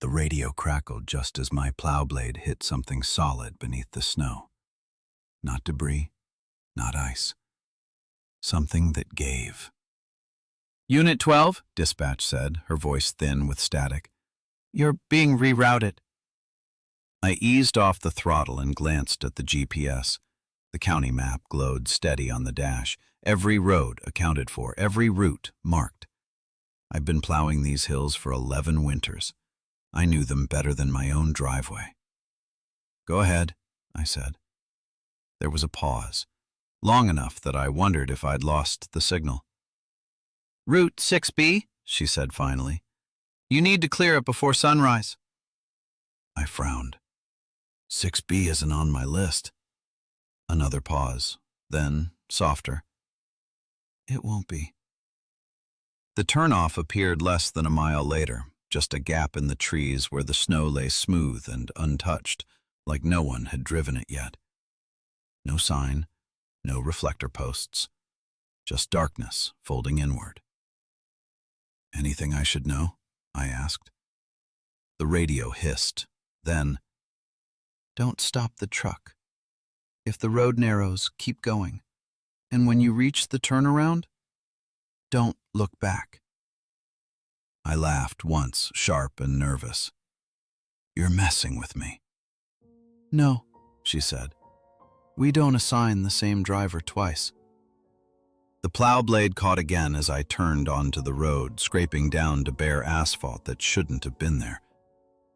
The radio crackled just as my plow blade hit something solid beneath the snow. Not debris, not ice. Something that gave. Unit 12, Dispatch said, her voice thin with static. you're being rerouted. I eased off the throttle and glanced at the GPS. The county map glowed steady on the dash. Every road accounted for, every route marked. I've been plowing these hills for 11 winters. I knew them better than my own driveway. Go ahead, I said. There was a pause, long enough that I wondered if I'd lost the signal. Route 6B, she said finally. You need to clear it before sunrise. I frowned. 6B isn't on my list. Another pause, then softer. It won't be. The turnoff appeared less than a mile later, just a gap in the trees where the snow lay smooth and untouched, like no one had driven it yet. No sign, no reflector posts, just darkness folding inward. Anything I should know? I asked. The radio hissed. Then, don't stop the truck. If the road narrows, keep going. And when you reach the turnaround, don't look back. I laughed once, sharp and nervous. You're messing with me. No, she said. We don't assign the same driver twice. The plow blade caught again as I turned onto the road, scraping down to bare asphalt that shouldn't have been there.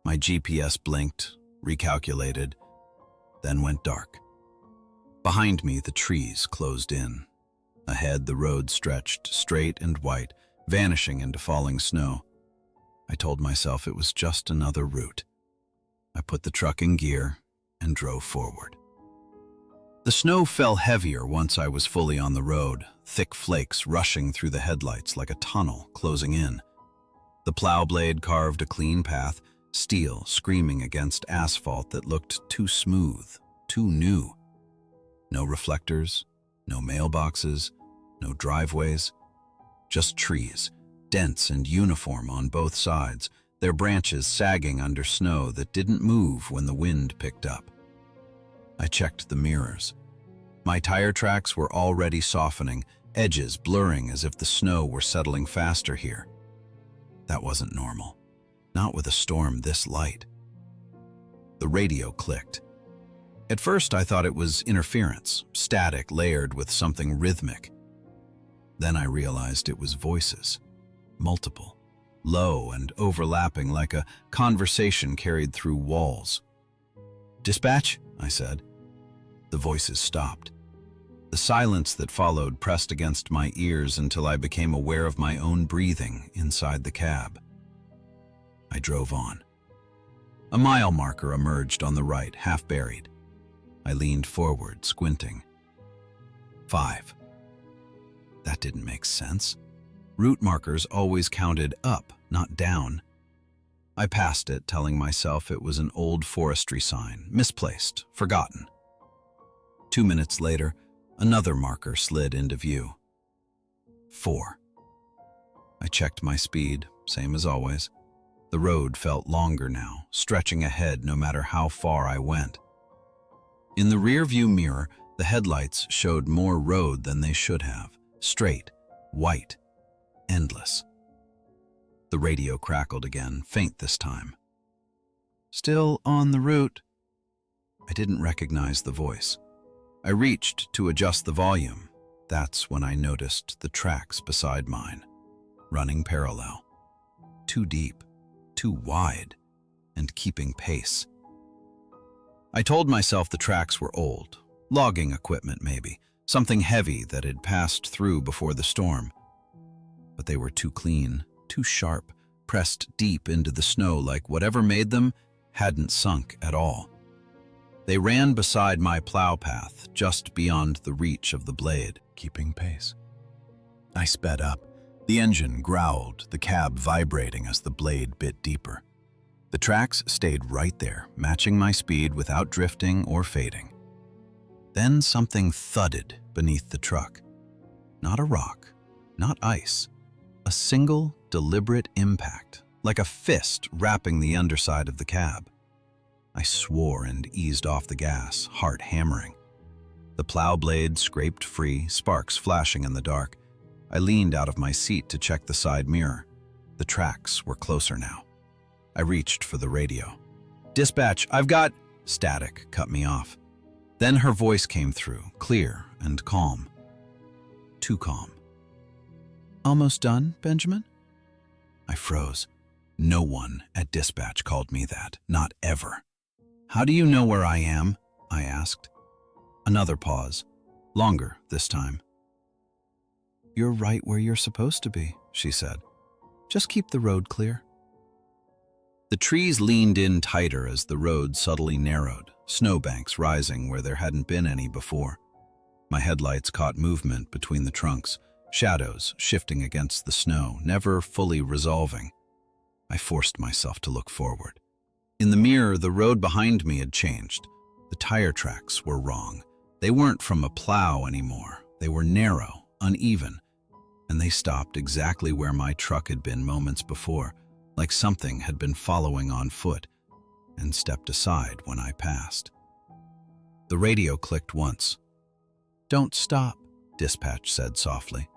My GPS blinked, recalculated, then went dark. Behind me, the trees closed in. Ahead, the road stretched straight and white, vanishing into falling snow. I told myself it was just another route. I put the truck in gear and drove forward. The snow fell heavier once I was fully on the road, thick flakes rushing through the headlights like a tunnel closing in. The plow blade carved a clean path, steel screaming against asphalt that looked too smooth, too new. No reflectors, no mailboxes, no driveways, just trees, dense and uniform on both sides, their branches sagging under snow that didn't move when the wind picked up. I checked the mirrors. My tire tracks were already softening, edges blurring as if the snow were settling faster here. That wasn't normal, not with a storm this light. The radio clicked. At first I thought it was interference, static layered with something rhythmic. Then I realized it was voices, multiple, low and overlapping like a conversation carried through walls. Dispatch, I said. The voices stopped. The silence that followed pressed against my ears until I became aware of my own breathing inside the cab. I drove on. A mile marker emerged on the right, half buried. I leaned forward, squinting. 5. That didn't make sense. Route markers always counted up, not down. I passed it, telling myself it was an old forestry sign, misplaced, forgotten. 2 minutes later, another marker slid into view. 4. I checked my speed, same as always. The road felt longer now, stretching ahead no matter how far I went. In the rear-view mirror, the headlights showed more road than they should have. Straight, white, endless. The radio crackled again, faint this time. Still on the route. I didn't recognize the voice. I reached to adjust the volume. That's when I noticed the tracks beside mine, running parallel. Too deep, too wide, and keeping pace. I told myself the tracks were old, logging equipment maybe, something heavy that had passed through before the storm. But they were too clean, too sharp, pressed deep into the snow like whatever made them hadn't sunk at all. They ran beside my plow path, just beyond the reach of the blade, keeping pace. I sped up. The engine growled, the cab vibrating as the blade bit deeper. The tracks stayed right there, matching my speed without drifting or fading. Then something thudded beneath the truck. Not a rock, not ice. A single, deliberate impact, like a fist wrapping the underside of the cab. I swore and eased off the gas, heart hammering. The plow blade scraped free, sparks flashing in the dark. I leaned out of my seat to check the side mirror. The tracks were closer now. I reached for the radio. "Dispatch, I've got—" Static cut me off. Then her voice came through, clear and calm. Too calm. "Almost done, Benjamin?" I froze. No one at dispatch called me that, not ever. "How do you know where I am?" I asked. Another pause, longer this time. "You're right where you're supposed to be," she said. "Just keep the road clear." The trees leaned in tighter as the road subtly narrowed, snowbanks rising where there hadn't been any before. My headlights caught movement between the trunks, shadows shifting against the snow, never fully resolving. I forced myself to look forward. In the mirror, the road behind me had changed. The tire tracks were wrong. They weren't from a plow anymore. They were narrow, uneven, and they stopped exactly where my truck had been moments before, like something had been following on foot, and stepped aside when I passed. The radio clicked once. "Don't stop," dispatch said softly.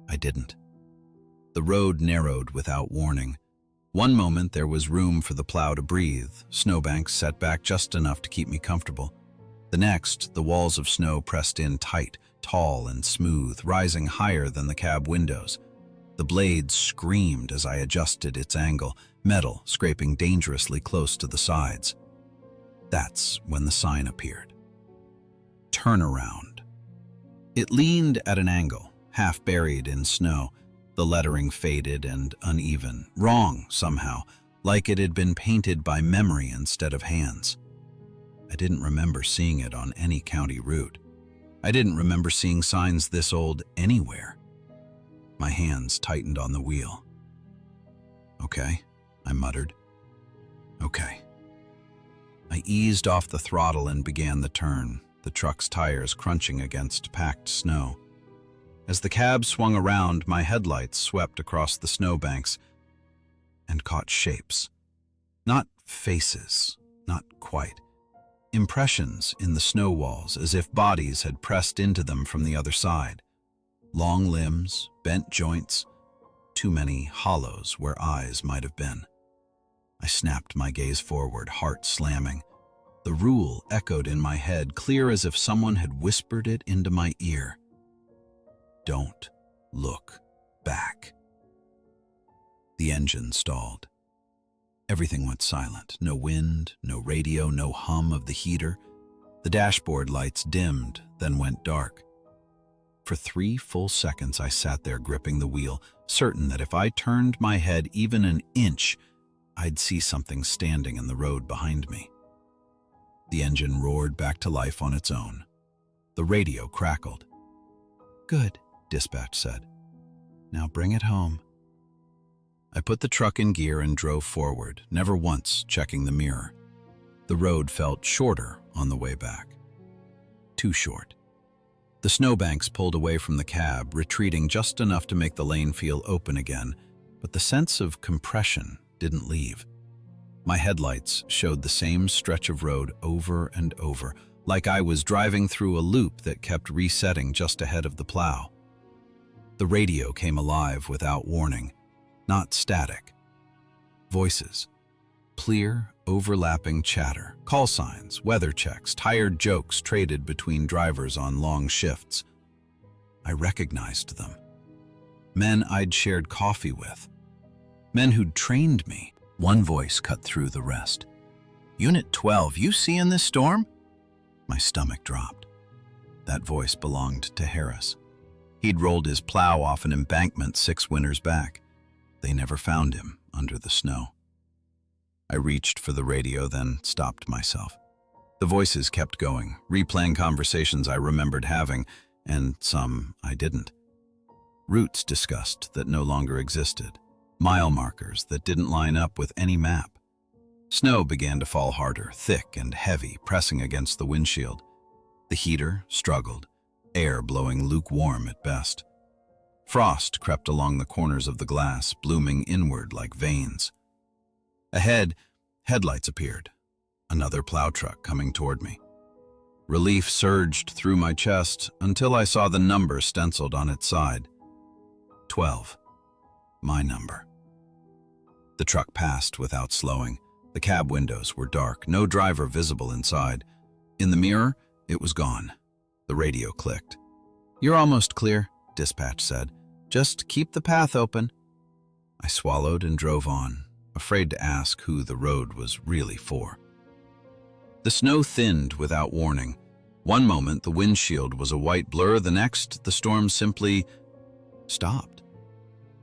I didn't. The road narrowed without warning. One moment there was room for the plow to breathe, snowbanks set back just enough to keep me comfortable. The next, the walls of snow pressed in tight, tall and smooth, rising higher than the cab windows. The blade screamed as I adjusted its angle, metal scraping dangerously close to the sides. That's when the sign appeared. "Turn around." It leaned at an angle, half buried in snow, the lettering faded and uneven, wrong somehow, like it had been painted by memory instead of hands. I didn't remember seeing it on any county route. I didn't remember seeing signs this old anywhere. My hands tightened on the wheel. "Okay," I muttered. "Okay." I eased off the throttle and began the turn, the truck's tires crunching against packed snow. As the cab swung around, my headlights swept across the snowbanks and caught shapes. Not faces, not quite. Impressions in the snow walls, as if bodies had pressed into them from the other side. Long limbs, bent joints, too many hollows where eyes might have been. I snapped my gaze forward, heart slamming. The rule echoed in my head, clear as if someone had whispered it into my ear. Don't look back. The engine stalled. Everything went silent. No wind, no radio, no hum of the heater. The dashboard lights dimmed, then went dark. For 3 full seconds, I sat there gripping the wheel, certain that if I turned my head even an inch, I'd see something standing in the road behind me. The engine roared back to life on its own. The radio crackled. "Good," dispatch said. "Now bring it home." I put the truck in gear and drove forward, never once checking the mirror. The road felt shorter on the way back. Too short. The snowbanks pulled away from the cab, retreating just enough to make the lane feel open again, but the sense of compression didn't leave. My headlights showed the same stretch of road over and over, like I was driving through a loop that kept resetting just ahead of the plow. The radio came alive without warning, not static. Voices. Clear, overlapping chatter, call signs, weather checks, tired jokes traded between drivers on long shifts. I recognized them. Men I'd shared coffee with. Men who'd trained me. One voice cut through the rest. "Unit 12, you seeing this storm?" My stomach dropped. That voice belonged to Harris. He'd rolled his plow off an embankment 6 winters back. They never found him under the snow. I reached for the radio, then stopped myself. The voices kept going, replaying conversations I remembered having, and some I didn't. Routes discussed that no longer existed. Mile markers that didn't line up with any map. Snow began to fall harder, thick and heavy, pressing against the windshield. The heater struggled, air blowing lukewarm at best. Frost crept along the corners of the glass, blooming inward like veins. Ahead, headlights appeared. Another plow truck coming toward me. Relief surged through my chest until I saw the number stenciled on its side. 12. My number. The truck passed without slowing. The cab windows were dark, no driver visible inside. In the mirror, it was gone. The radio clicked. "You're almost clear," dispatch said. "Just keep the path open." I swallowed and drove on, afraid to ask who the road was really for. The snow thinned without warning. One moment, the windshield was a white blur. The next, the storm simply stopped.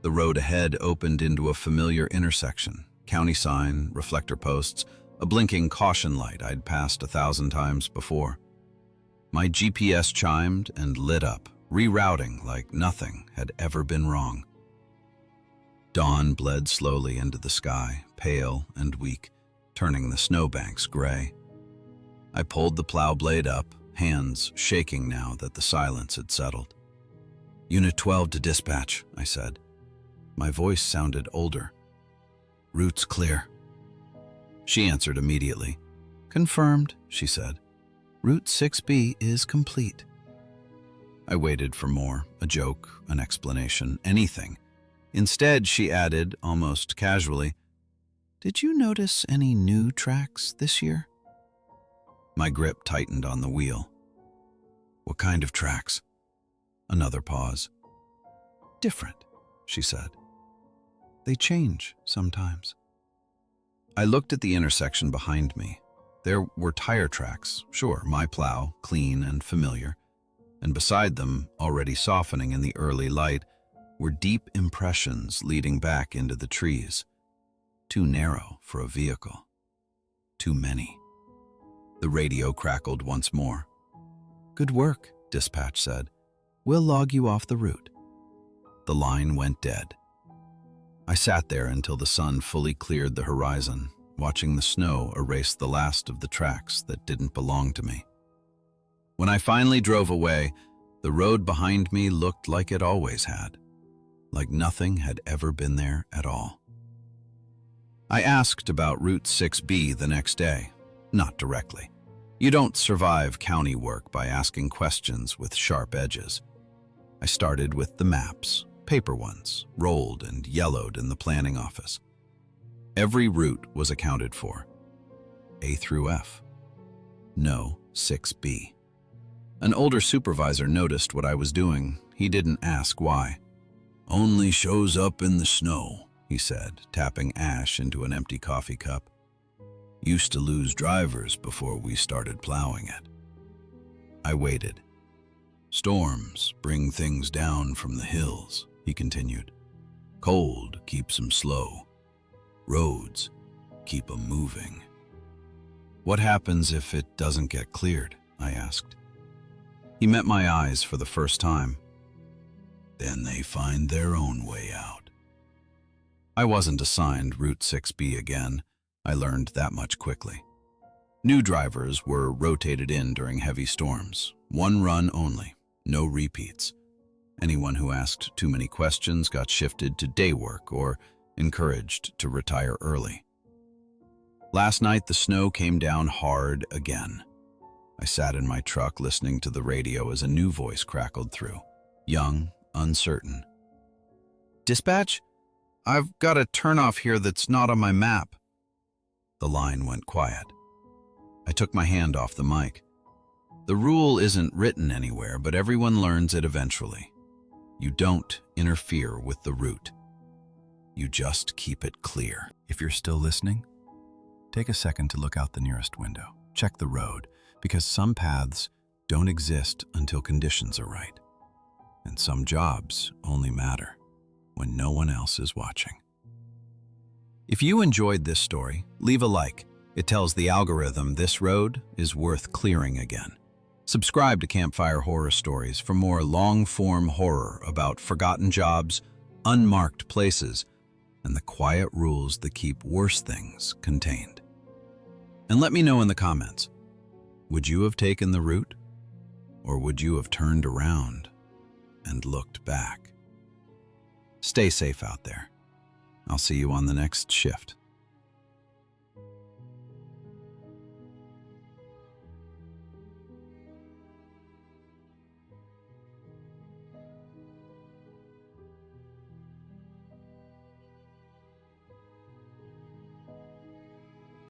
The road ahead opened into a familiar intersection. County sign, reflector posts, a blinking caution light I'd passed 1,000 times before. My GPS chimed and lit up, rerouting like nothing had ever been wrong. Dawn bled slowly into the sky, pale and weak, turning the snowbanks gray. I pulled the plow blade up, hands shaking now that the silence had settled. "Unit 12 to dispatch," I said. My voice sounded older. "Route's clear." She answered immediately. "Confirmed," she said. "Route 6B is complete." I waited for more, a joke, an explanation, anything. Instead, she added, almost casually, "Did you notice any new tracks this year?" My grip tightened on the wheel. "What kind of tracks?" Another pause. "Different," she said. "They change sometimes." I looked at the intersection behind me. There were tire tracks, sure, my plow, clean and familiar. And beside them, already softening in the early light, were deep impressions leading back into the trees. Too narrow for a vehicle. Too many. The radio crackled once more. "Good work," dispatch said. "We'll log you off the route." The line went dead. I sat there until the sun fully cleared the horizon, watching the snow erase the last of the tracks that didn't belong to me. When I finally drove away, the road behind me looked like it always had, like nothing had ever been there at all. I asked about Route 6B the next day, not directly. You don't survive county work by asking questions with sharp edges. I started with the maps, paper ones, rolled and yellowed in the planning office. Every route was accounted for. A through F. No 6B. An older supervisor noticed what I was doing. He didn't ask why. "Only shows up in the snow," he said, tapping ash into an empty coffee cup. "Used to lose drivers before we started plowing it." I waited. "Storms bring things down from the hills," he continued. "Cold keeps 'em slow. Roads keep 'em moving." "What happens if it doesn't get cleared?" I asked. He met my eyes for the first time. "Then they find their own way out." I wasn't assigned Route 6B again. I learned that much quickly. New drivers were rotated in during heavy storms. One run only, no repeats. Anyone who asked too many questions got shifted to day work or encouraged to retire early. Last night, the snow came down hard again. I sat in my truck listening to the radio as a new voice crackled through, young, uncertain. "Dispatch, I've got a turnoff here that's not on my map." The line went quiet. I took my hand off the mic. The rule isn't written anywhere, but everyone learns it eventually. You don't interfere with the route. You just keep it clear. If you're still listening, take a second to look out the nearest window. Check the road, because some paths don't exist until conditions are right. And some jobs only matter when no one else is watching. If you enjoyed this story, leave a like. It tells the algorithm this road is worth clearing again. Subscribe to Campfire Horror Stories for more long-form horror about forgotten jobs, unmarked places, and the quiet rules that keep worse things contained. And let me know in the comments, would you have taken the route? Or would you have turned around and looked back? Stay safe out there. I'll see you on the next shift.